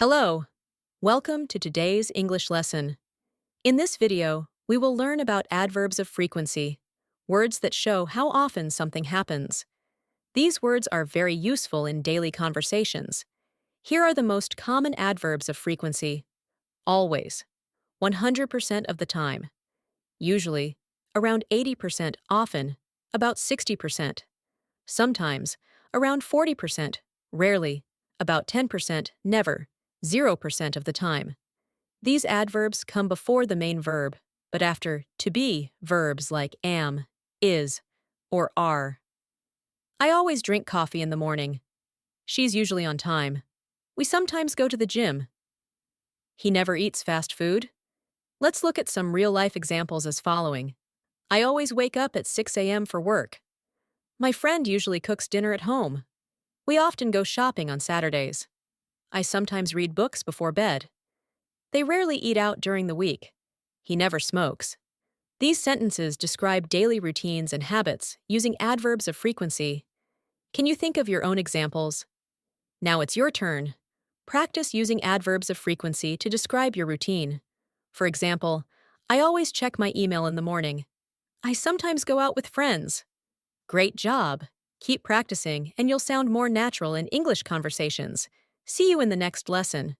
Hello! Welcome to today's English lesson. In this video, we will learn about adverbs of frequency, words that show how often something happens. These words are very useful in daily conversations. Here are the most common adverbs of frequency. Always, 100% of the time. Usually, around 80% often, about 60%. Sometimes, around 40%, rarely, about 10% never, 0% of the time. These adverbs come before the main verb, but after to be verbs like am, is, or are. I always drink coffee in the morning. She's usually on time. We sometimes go to the gym. He never eats fast food. Let's look at some real-life examples as following. I always wake up at 6 a.m. for work. My friend usually cooks dinner at home. We often go shopping on Saturdays. I sometimes read books before bed. They rarely eat out during the week. He never smokes. These sentences describe daily routines and habits using adverbs of frequency. Can you think of your own examples? Now it's your turn. Practice using adverbs of frequency to describe your routine. For example, I always check my email in the morning. I sometimes go out with friends. Great job! Keep practicing and you'll sound more natural in English conversations. See you in the next lesson.